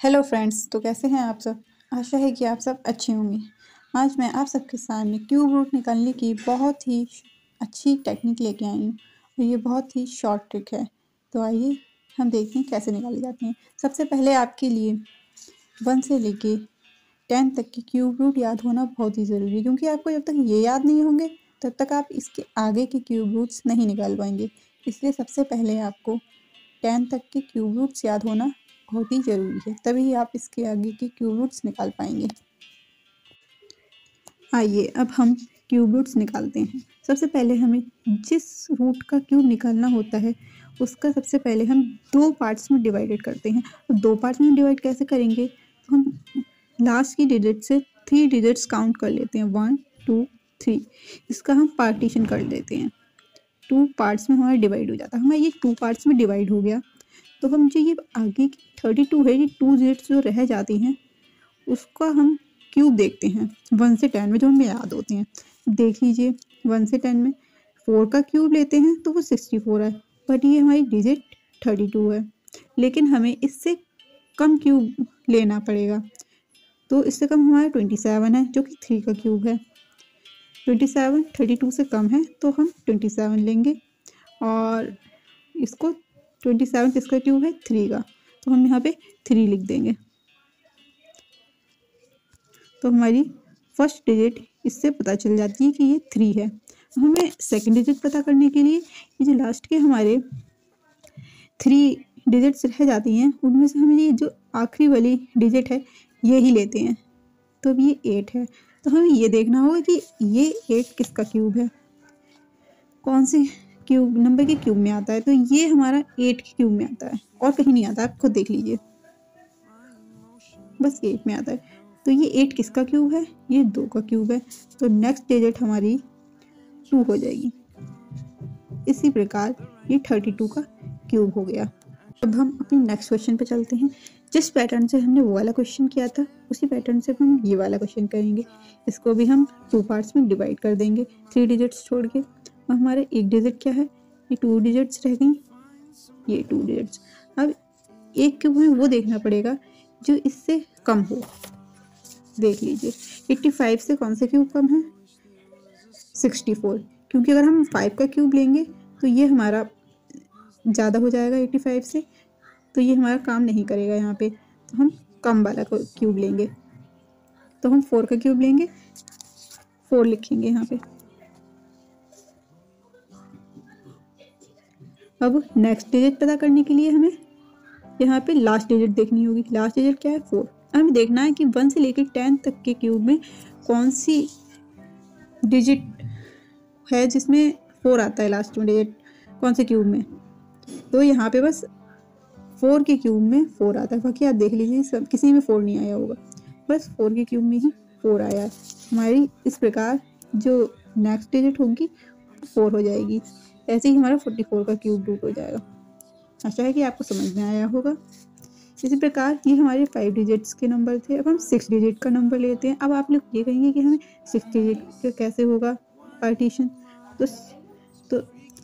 Hello friends, तो कैसे हैं आप सब। आशा है कि आप सब अच्छे होंगे। आज मैं आप सबके सामने क्यूब रूट निकालने की बहुत ही अच्छी टेक्निक लेके आई हूँ और ये बहुत ही शॉर्ट ट्रिक है। तो आइए हम देखते हैं कैसे निकाले जाते हैं। सबसे पहले आपके लिए 1 से लेके 10 तक की क्यूब रूट याद होना बहुत ही ज़रूरी है, क्योंकि आपको जब तक ये याद नहीं होंगे तब तक आप इसके आगे के क्यूब रूट्स नहीं निकाल पाएंगे। इसलिए सबसे पहले आपको 10 तक के क्यूब रूट्स याद होना बहुत ही ज़रूरी है, तभी आप इसके आगे के क्यूब रूट्स निकाल पाएंगे। आइए अब हम क्यूब रूट्स निकालते हैं। सबसे पहले हमें जिस रूट का क्यूब निकालना होता है उसका सबसे पहले हम 2 पार्ट्स में डिवाइडेड करते हैं। और 2 पार्ट्स में डिवाइड कैसे करेंगे, तो हम लास्ट की डिजिट से 3 डिजिट्स काउंट कर लेते हैं, 1 2 3। इसका हम पार्टीशन कर देते हैं। 2 पार्ट्स में हमारा डिवाइड हो जाता है। हमारा ये 2 पार्ट्स में डिवाइड हो गया, तो हम जो ये आगे की 32 है, ये 2 डिजिट्स जो रह जाती हैं उसका हम क्यूब देखते हैं 1 से 10 में, जो हमें याद होते हैं। देख लीजिए 1 से 10 में 4 का क्यूब लेते हैं तो वो 64 है, बट ये हमारी डिजिट 32 है। लेकिन हमें इससे कम क्यूब लेना पड़ेगा, तो इससे कम हमारा 27 है, जो कि 3 का क्यूब है। 27 32 से कम है तो हम 27 लेंगे, और इसको 27 किसका क्यूब है, 3 का, तो हम यहाँ पे 3 लिख देंगे। तो हमारी फर्स्ट डिजिट इससे पता चल जाती है कि ये 3 है। हमें सेकंड डिजिट पता करने के लिए ये जो लास्ट के हमारे 3 डिजिट्स रह जाती हैं उनमें से हमें ये जो आखिरी वाली डिजिट है ये ही लेते हैं, तो अब ये 8 है। तो हमें ये देखना होगा कि ये 8 किसका क्यूब है, कौन से क्यूब नंबर के क्यूब में आता है। तो ये हमारा 8 के क्यूब में आता है और कहीं नहीं आता, आप खुद देख लीजिए, बस 8 में आता है। तो ये 8 किसका क्यूब है, ये 2 का क्यूब है। तो नेक्स्ट डिजिट हमारी 2 हो जाएगी। इसी प्रकार ये 32 का क्यूब हो गया। अब हम अपने नेक्स्ट क्वेश्चन पे चलते हैं। जिस पैटर्न से हमने वो वाला क्वेश्चन किया था उसी पैटर्न से हम ये वाला क्वेश्चन करेंगे। इसको भी हम 2 पार्ट्स में डिवाइड कर देंगे 3 डिजिट्स छोड़ के। और हमारे एक डिजिट क्या है, ये 2 डिजिट्स रह गई, ये 2 डिजिट्स। अब एक क्यूब में वो देखना पड़ेगा जो इससे कम हो। देख लीजिए 85 से कौन सा क्यूब कम है, 64, क्योंकि अगर हम 5 का क्यूब लेंगे तो ये हमारा ज़्यादा हो जाएगा 85 से, तो ये हमारा काम नहीं करेगा यहाँ पे। तो हम कम वाला क्यूब लेंगे, तो हम 4 का क्यूब लेंगे, 4 लिखेंगे यहाँ पे। अब नेक्स्ट डिजिट पता करने के लिए हमें यहाँ पे लास्ट डिजिट देखनी होगी। लास्ट डिजिट क्या है, 4। हमें देखना है कि 1 से लेकर 10 तक के क्यूब में कौन सी डिजिट है जिसमें 4 आता है, लास्ट में डिजिट कौन से क्यूब में। तो यहाँ पे बस 4 के क्यूब में 4 आता है, बाकी आप देख लीजिए सब किसी में 4 नहीं आया होगा, बस 4 के क्यूब में ही 4 आया है हमारी। इस प्रकार जो नेक्स्ट डिजिट होगी 4 हो जाएगी। ऐसे ही हमारा 44 का क्यूब रूट हो जाएगा। आशा है कि आपको समझ में आया होगा। इसी प्रकार ये हमारे 5 डिजिट्स के नंबर थे। अब हम 6 डिजिट का नंबर लेते हैं। अब आप लोग ये कहेंगे कि हमें 6 डिजिट का कैसे होगा पार्टीशन, तो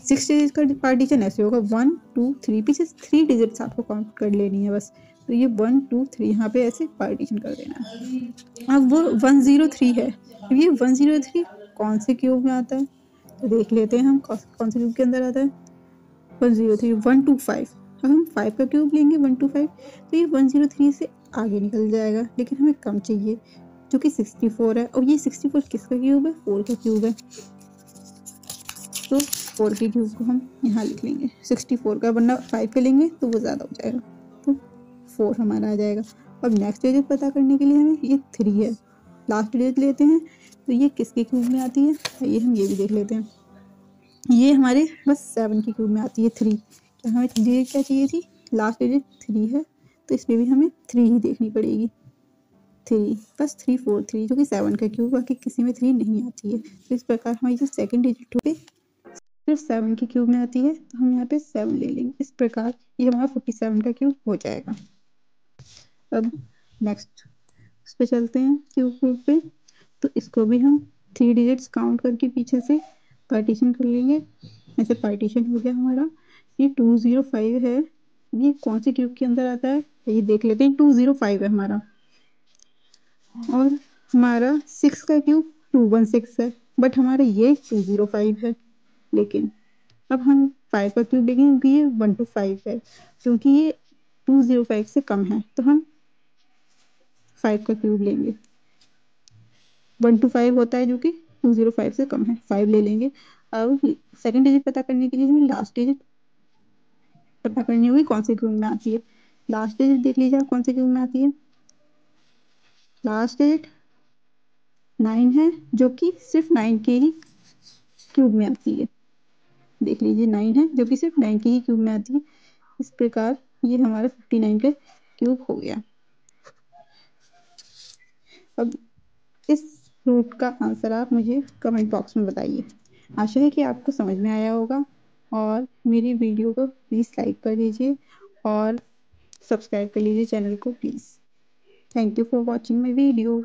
6 डिजिट का पार्टीशन ऐसे होगा 1 2 3, पीछे 3 डिजिट्स आपको काउंट कर लेनी है बस। तो ये 1 2 3 यहाँ पे ऐसे पार्टीशन कर देना है। अब वो 103 है। अब ये 103 कौन से क्यूब में आता है, तो देख लेते हैं हम कौन से क्यूब के अंदर आता है। 103 125। अब हम 5 का क्यूब लेंगे 125, तो ये 103 से आगे निकल जाएगा, लेकिन हमें कम चाहिए जो कि 64 है। और ये 64 किसका क्यूब है, 4 का क्यूब है। तो 4 के क्यूब को हम यहाँ लिख लेंगे 64 का, वरना 5 का लेंगे तो वो ज़्यादा हो जाएगा, तो 4 हमारा आ जाएगा। अब नेक्स्ट डिजिट पता करने के लिए हमें ये 3 है, लास्ट डिजिट लेते हैं तो ये किसके क्यूब में आती है, ये हम ये भी देख लेते हैं। ये हमारे बस 7 के क्यूब में आती है 3। क्या हमें डिजिट क्या चाहिए थी, लास्ट डिजिट 3 है, तो इसमें भी हमें 3 ही देखनी पड़ेगी। 3 बस 3 4 3, जो कि 7 का क्यूब, बाकी किसी में 3 नहीं आती है। तो इस प्रकार हमारी जो सेकंड डिजिट होगी फिर 7 के क्यूब में आती है, तो हम यहाँ पे 7 ले लेंगे। इस प्रकार ये हमारा 47 का क्यूब हो जाएगा। अब नेक्स्ट उस पर चलते हैं क्यूब रूट पे। तो इसको भी हम 3 डिजिट्स काउंट करके पीछे से पार्टीशन कर लेंगे। ऐसे पार्टीशन हो गया हमारा। ये 205 है, ये कौन से क्यूब के अंदर आता है ये देख लेते हैं। 205 है हमारा, और हमारा 6 का क्यूब 216 है, बट हमारा ये 205 है। लेकिन अब हम 5 का क्यूब देखेंगे क्योंकि ये 1 to 5 है, क्योंकि ये 205 से कम है तो हम 5 का क्यूब लेंगे। 1 to 5 होता है जो कि 205 से कम है, 5 ले लेंगे। अब सेकंड डिजिट पता करने के लिए हमें लास्ट डिजिट पता करनी होगी कौन से क्यूब में आती है। लास्ट डिजिट देख लीजिए आप कौन से क्यूब में आती है। लास्ट डिजिट 9 है, जो कि सिर्फ 9 के ही क्यूब में आती है। देख लीजिए 9 है जो कि सिर्फ 9 के ही क्यूब में आती है। इस प्रकार ये हमारा 59 का क्यूब हो गया। अब इस रूट का आंसर आप मुझे कमेंट बॉक्स में बताइए। आशा है कि आपको समझ में आया होगा, और मेरी वीडियो को प्लीज़ लाइक कर दीजिए और सब्सक्राइब कर लीजिए चैनल को please. Thank you for watching my video.